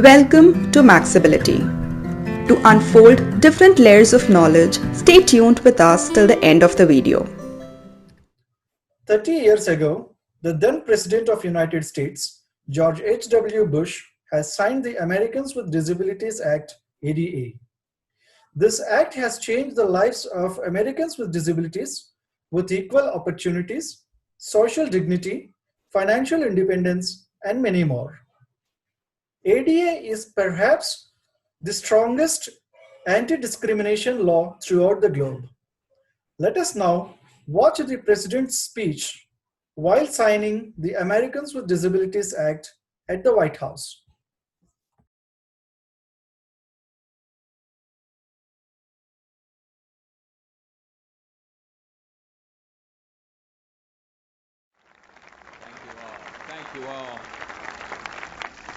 Welcome to Maxability. To unfold different layers of knowledge, stay tuned with us till the end of the video. 30 years ago, the then President of United States, George H.W. Bush, has signed the Americans with Disabilities Act, ADA. This act has changed the lives of Americans with disabilities with equal opportunities, social dignity, financial independence, and many more. ADA is perhaps the strongest anti-discrimination law throughout the globe. Let us now watch the President's speech while signing the Americans with Disabilities Act at the White House. Thank you all.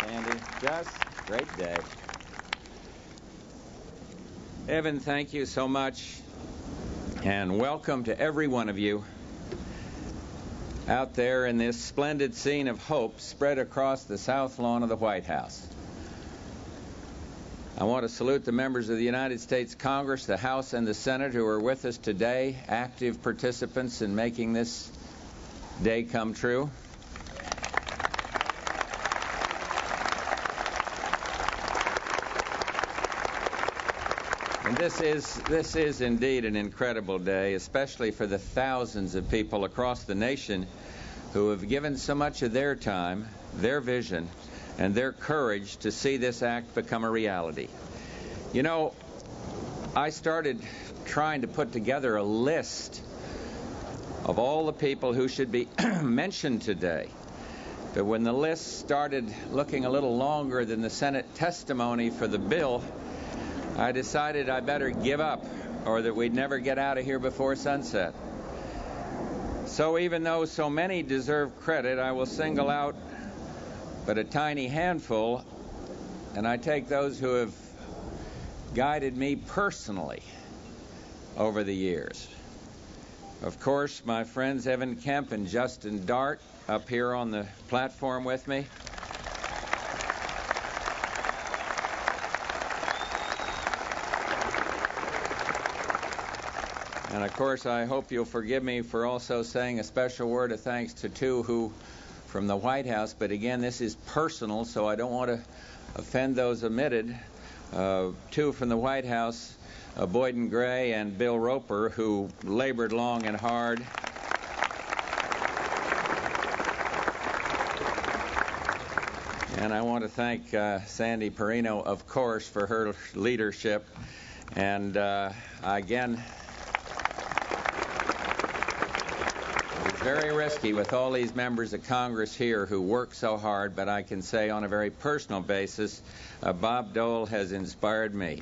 Sandy, just great day. Evan, thank you so much. And welcome to every one of you out there in this splendid scene of hope spread across the south lawn of the White House. I want to salute the members of the United States Congress, the House and the Senate who are with us today, active participants in making this day come true. And this is indeed an incredible day, especially for the thousands of people across the nation who have given so much of their time, their vision, and their courage to see this act become a reality. You know, I started trying to put together a list of all the people who should be mentioned today. But when the list started looking a little longer than the Senate testimony for the bill, I decided I better give up, or that we'd never get out of here before sunset. So even though so many deserve credit, I will single out but a tiny handful, and I take those who have guided me personally over the years. Of course, my friends Evan Kemp and Justin Dart up here on the platform with me. And of course, I hope you'll forgive me for also saying a special word of thanks to two who from the White House, but again, this is personal, so I don't want to offend those omitted. Two from the White House, Boyden Gray and Bill Roper, who labored long and hard. And I want to thank Sandy Perino, of course, for her leadership. And again, very risky with all these members of Congress here who work so hard, but I can say on a very personal basis, Bob Dole has inspired me.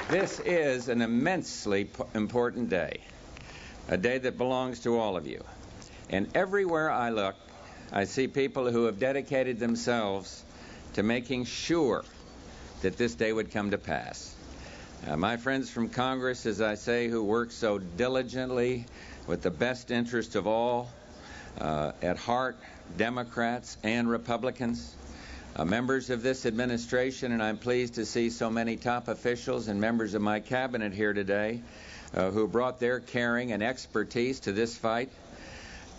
This is an immensely important day, a day that belongs to all of you. And everywhere I look, I see people who have dedicated themselves to making sure that this day would come to pass. My friends from Congress, as I say, who work so diligently with the best interest of all at heart, Democrats and Republicans, members of this administration, and I'm pleased to see so many top officials and members of my cabinet here today who brought their caring and expertise to this fight.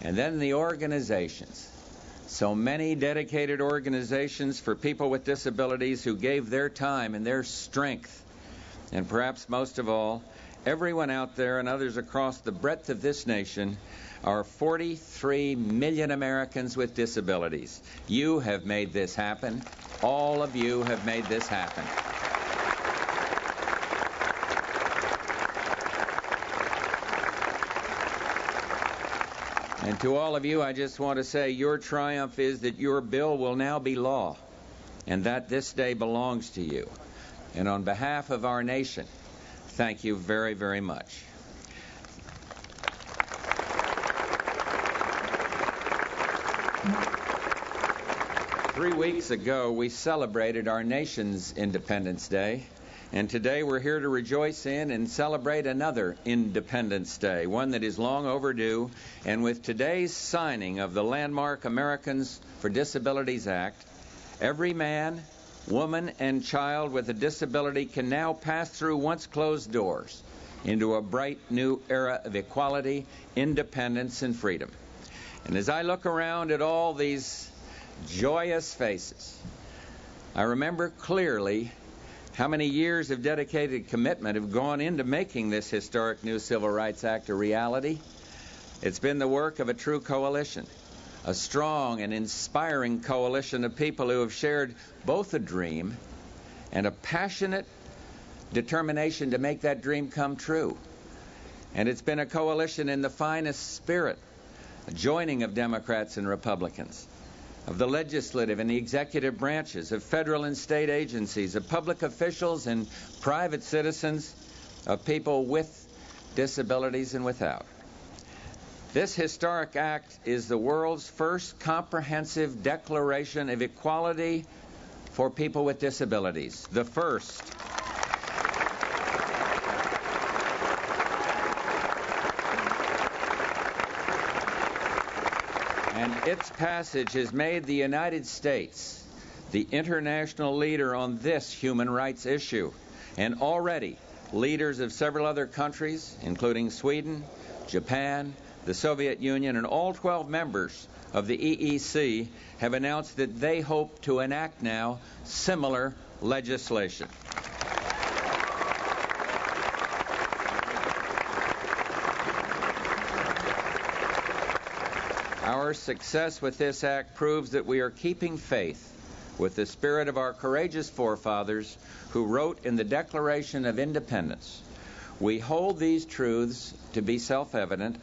And then the organizations. So many dedicated organizations for people with disabilities who gave their time and their strength. And perhaps most of all, everyone out there and others across the breadth of this nation, our 43 million Americans with disabilities. You have made this happen. All of you have made this happen. And to all of you, I just want to say your triumph is that your bill will now be law, and that this day belongs to you. And on behalf of our nation, thank you very, very much. Three weeks ago, we celebrated our nation's Independence Day, And today we're here to rejoice in and celebrate another Independence Day, one that is long overdue. And with today's signing of the landmark Americans for Disabilities Act, every man, woman, and child with a disability can now pass through once closed doors into a bright new era of equality, independence, and freedom. And as I look around at all these joyous faces, I remember clearly how many years of dedicated commitment have gone into making this historic new Civil Rights Act a reality. It's been the work of a true coalition, a strong and inspiring coalition of people who have shared both a dream and a passionate determination to make that dream come true. And it's been a coalition in the finest spirit, a joining of Democrats and Republicans, of the legislative and the executive branches, of federal and state agencies, of public officials and private citizens, of people with disabilities and without. This historic act is the world's first comprehensive declaration of equality for people with disabilities, the first. And its passage has made the United States the international leader on this human rights issue. And already, leaders of several other countries, including Sweden, Japan, the Soviet Union, and all 12 members of the EEC, have announced that they hope to enact now similar legislation. Our success with this act proves that we are keeping faith with the spirit of our courageous forefathers who wrote in the Declaration of Independence. We hold these truths to be self-evident,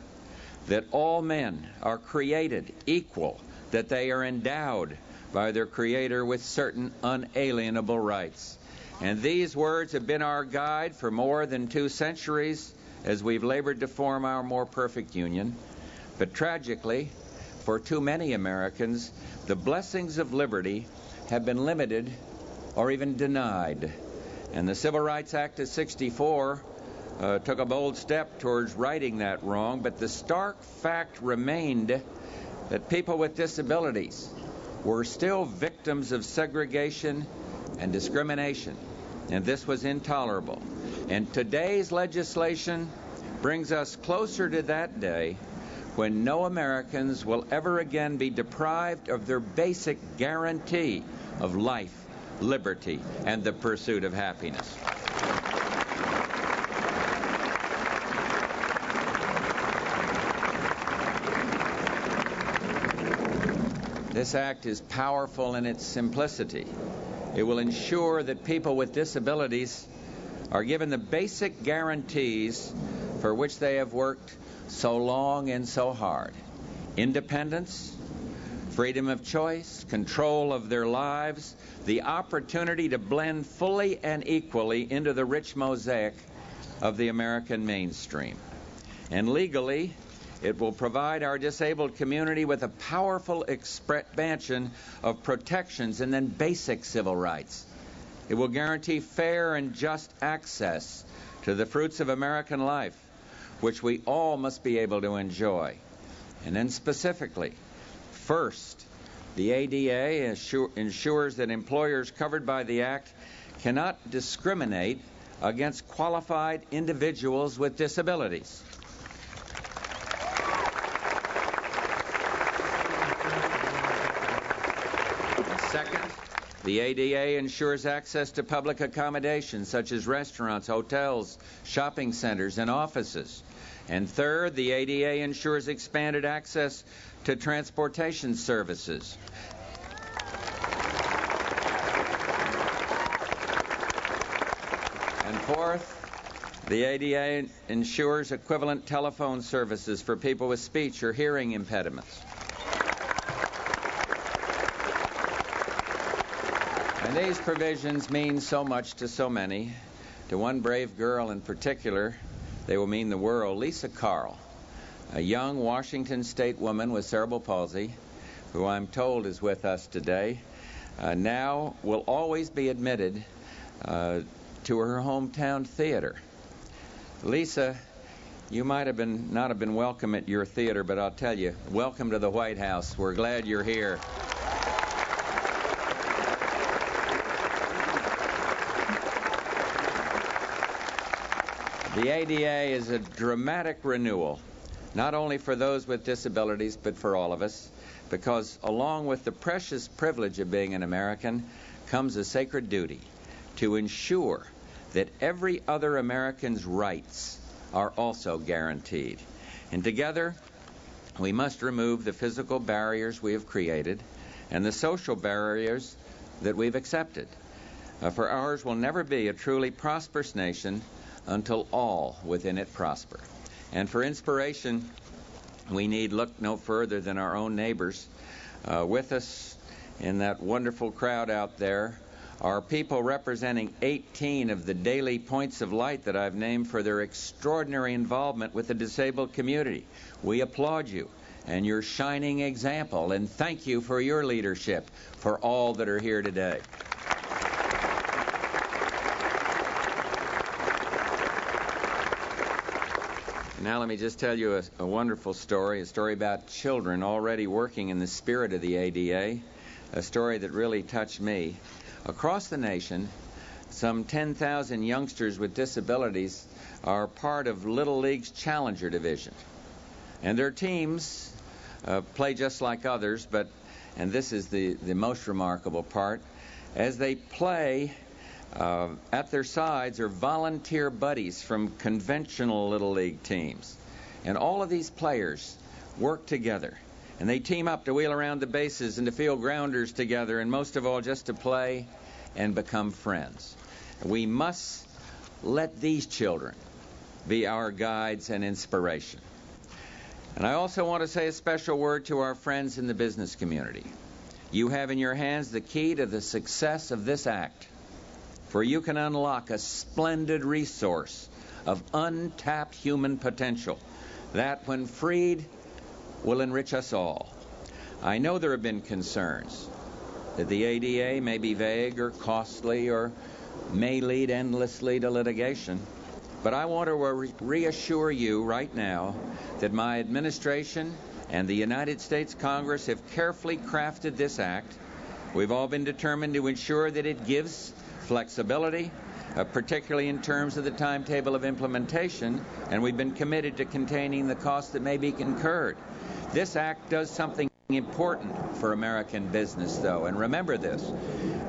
that all men are created equal, that they are endowed by their Creator with certain unalienable rights. And these words have been our guide for more than 2 centuries as we've labored to form our more perfect union. But tragically, for too many Americans, the blessings of liberty have been limited or even denied. And the Civil Rights Act of '64 took a bold step towards righting that wrong, but the stark fact remained that people with disabilities were still victims of segregation and discrimination, and this was intolerable. And today's legislation brings us closer to that day when no Americans will ever again be deprived of their basic guarantee of life, liberty, and the pursuit of happiness. This act is powerful in its simplicity. It will ensure that people with disabilities are given the basic guarantees for which they have worked so long and so hard: independence, freedom of choice, control of their lives, the opportunity to blend fully and equally into the rich mosaic of the American mainstream. And legally, it will provide our disabled community with a powerful expansion of protections and then basic civil rights. It will guarantee fair and just access to the fruits of American life, which we all must be able to enjoy. And then specifically, first, the ADA ensures that employers covered by the Act cannot discriminate against qualified individuals with disabilities. Second, the ADA ensures access to public accommodations such as restaurants, hotels, shopping centers, and offices. And third, the ADA ensures expanded access to transportation services. And fourth, the ADA ensures equivalent telephone services for people with speech or hearing impediments. And these provisions mean so much to so many. To one brave girl in particular, they will mean the world. Lisa Carl, a young Washington State woman with cerebral palsy, who I'm told is with us today, now will always be admitted to her hometown theater. Lisa, you might have not have been welcome at your theater, but I'll tell you, welcome to the White House. We're glad you're here. The ADA is a dramatic renewal, not only for those with disabilities, but for all of us, because along with the precious privilege of being an American comes a sacred duty to ensure that every other American's rights are also guaranteed. And together, we must remove the physical barriers we have created and the social barriers that we've accepted. For ours will never be a truly prosperous nation until all within it prosper. And for inspiration, we need look no further than our own neighbors. With us in that wonderful crowd out there are people representing 18 of the daily points of light that I've named for their extraordinary involvement with the disabled community. We applaud you and your shining example, and thank you for your leadership for all that are here today. Now let me just tell you a wonderful story, a story about children already working in the spirit of the ADA, a story that really touched me. Across the nation, some 10,000 youngsters with disabilities are part of Little League's Challenger Division. And their teams play just like others, but, and this is the most remarkable part, as they play, at their sides are volunteer buddies from conventional Little League teams. And all of these players work together. And they team up to wheel around the bases and to field grounders together, and most of all just to play and become friends. We must let these children be our guides and inspiration. And I also want to say a special word to our friends in the business community. You have in your hands the key to the success of this act, for you can unlock a splendid resource of untapped human potential that, when freed, will enrich us all. I know there have been concerns that the ADA may be vague or costly or may lead endlessly to litigation, but I want to reassure you right now that my administration and the United States Congress have carefully crafted this act. We've all been determined to ensure that it gives flexibility, particularly in terms of the timetable of implementation, and we've been committed to containing the costs that may be incurred. This act does something important for American business, though, and remember this.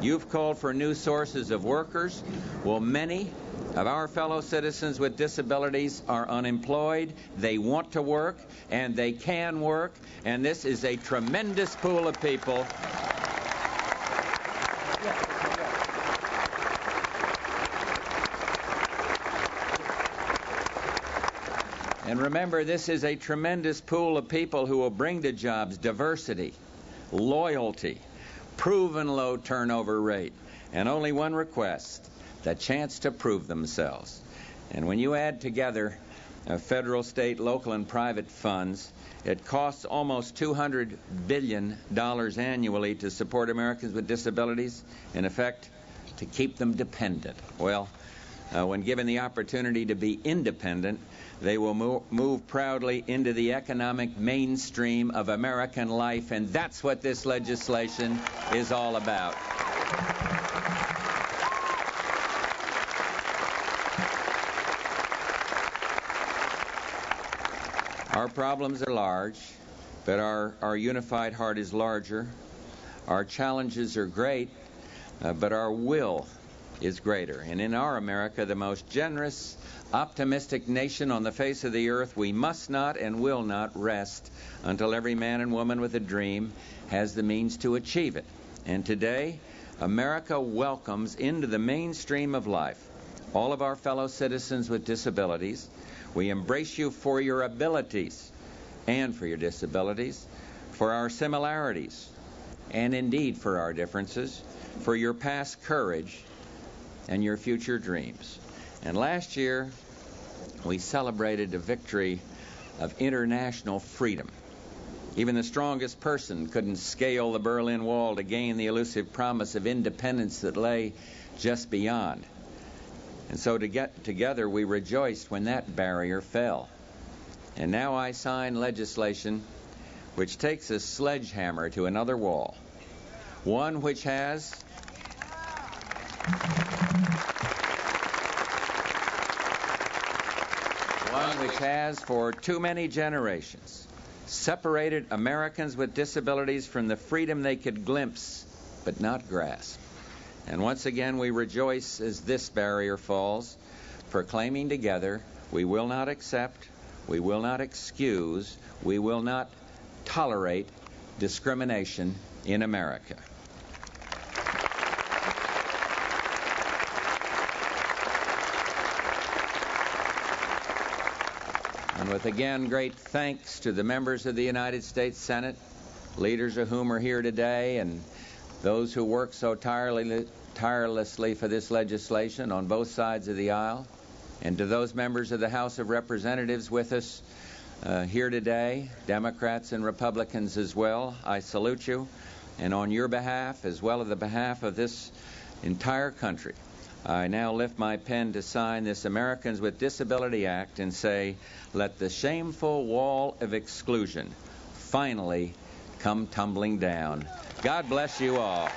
You've called for new sources of workers. Well, many of our fellow citizens with disabilities are unemployed. They want to work, and they can work, and this is a tremendous pool of people. And remember, this is a tremendous pool of people who will bring to jobs diversity, loyalty, proven low turnover rate, and only one request, the chance to prove themselves. And when you add together federal, state, local, and private funds, it costs almost $200 billion annually to support Americans with disabilities, in effect, to keep them dependent. Well, when given the opportunity to be independent, they will move proudly into the economic mainstream of American life, and that's what this legislation is all about. Our problems are large, but our unified heart is larger. Our challenges are great, but our will is greater. And in our America, the most generous, optimistic nation on the face of the earth, we must not and will not rest until every man and woman with a dream has the means to achieve it. And today, America welcomes into the mainstream of life all of our fellow citizens with disabilities. We embrace you for your abilities and for your disabilities, for our similarities, and indeed for our differences, for your past courage and your future dreams. And last year, we celebrated the victory of international freedom. Even the strongest person couldn't scale the Berlin Wall to gain the elusive promise of independence that lay just beyond. And so together we rejoiced when that barrier fell. And now I sign legislation which takes a sledgehammer to another wall, one which has for too many generations separated Americans with disabilities from the freedom they could glimpse but not grasp. And once again we rejoice as this barrier falls, proclaiming together, we will not accept, we will not excuse, we will not tolerate discrimination in America. And with again great thanks to the members of the United States Senate, leaders of whom are here today, and those who work so tirelessly for this legislation on both sides of the aisle, and to those members of the House of Representatives with us here today, Democrats and Republicans as well, I salute you. And on your behalf, as well as the behalf of this entire country, I now lift my pen to sign this Americans with Disability Act and say, let the shameful wall of exclusion finally come tumbling down. God bless you all.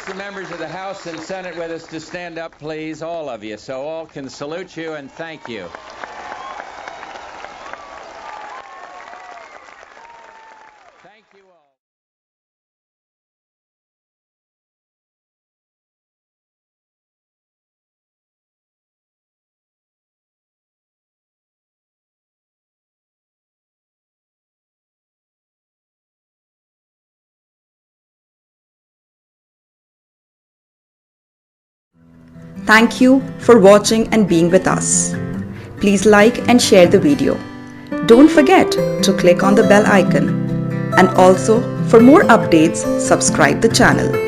The members of the House and Senate with us to stand up, please, all of you, so all can salute you and thank you. Thank you all. Thank you for watching and being with us. Please like and share the video. Don't forget to click on the bell icon. And also, for more updates, subscribe the channel.